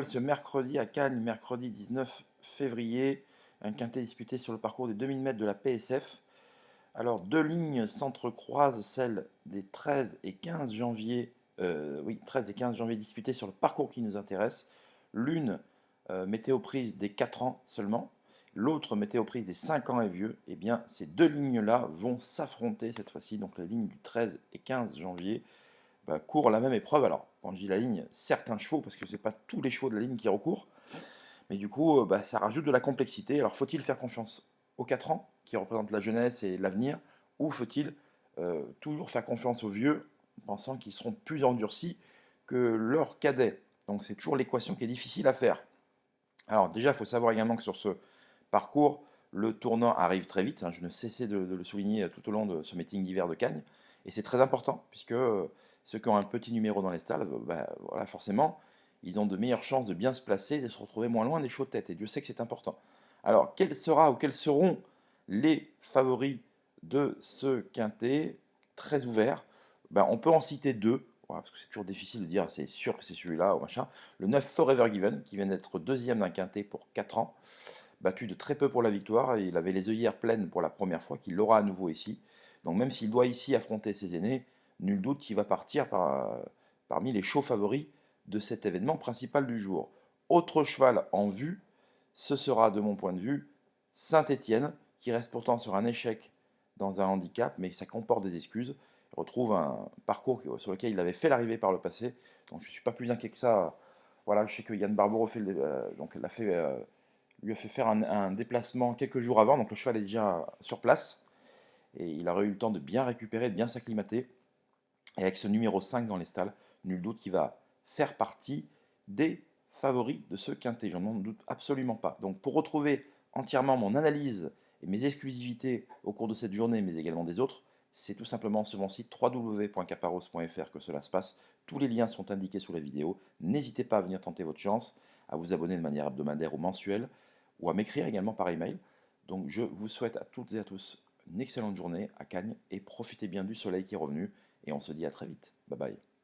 Ce mercredi à Cannes, mercredi 19 février, un quintet disputé sur le parcours des 2000 mètres de la PSF. Alors, deux lignes s'entrecroisent, celles des 13 et 15 janvier, 13 et 15 janvier disputées sur le parcours qui nous intéresse. L'une mettait aux prises des 4 ans seulement, l'autre mettait aux prises des 5 ans et vieux. Eh bien, ces deux lignes-là vont s'affronter cette fois-ci, donc la ligne du 13 et 15 janvier courent la même épreuve. Alors, quand je dis la ligne, certains chevaux, parce que ce n'est pas tous les chevaux de la ligne qui recourent, mais du coup, ça rajoute de la complexité. Alors, faut-il faire confiance aux 4 ans, qui représentent la jeunesse et l'avenir, ou faut-il toujours faire confiance aux vieux, pensant qu'ils seront plus endurcis que leurs cadets? Donc, c'est toujours l'équation qui est difficile à faire. Alors, déjà, il faut savoir également que sur ce parcours, le tournant arrive très vite, hein. Je ne cessais de le souligner tout au long de ce meeting d'hiver de Cagnes. Et c'est très important, puisque ceux qui ont un petit numéro dans les stalles, voilà, forcément, ils ont de meilleures chances de bien se placer et de se retrouver moins loin des chevaux de tête. Et Dieu sait que c'est important. Alors, quels seront les favoris de ce quintet très ouvert? On peut en citer deux, voilà, parce que c'est toujours difficile de dire c'est sûr que c'est celui-là ou machin. Le 9 Forever Given, qui vient d'être deuxième d'un quintet pour 4 ans, battu de très peu pour la victoire. Il avait les œillères pleines pour la première fois, qu'il l'aura à nouveau ici. Donc même s'il doit ici affronter ses aînés, nul doute qu'il va partir parmi les chauds favoris de cet événement principal du jour. Autre cheval en vue, ce sera de mon point de vue Saint-Étienne, qui reste pourtant sur un échec dans un handicap, mais ça comporte des excuses. Il retrouve un parcours sur lequel il avait fait l'arrivée par le passé, donc je ne suis pas plus inquiet que ça. Voilà, je sais que Yann Barbero lui a fait faire un déplacement quelques jours avant, donc le cheval est déjà sur place, et il aurait eu le temps de bien récupérer, de bien s'acclimater, et avec ce numéro 5 dans les stalles, nul doute qu'il va faire partie des favoris de ce quintet, j'en doute absolument pas. Donc pour retrouver entièrement mon analyse et mes exclusivités au cours de cette journée, mais également des autres, c'est tout simplement sur mon site www.caparros.fr que cela se passe. Tous les liens sont indiqués sous la vidéo. N'hésitez pas à venir tenter votre chance, à vous abonner de manière hebdomadaire ou mensuelle, ou à m'écrire également par email. Donc je vous souhaite à toutes et à tous une excellente journée à Cagnes et profitez bien du soleil qui est revenu et on se dit à très vite. Bye bye.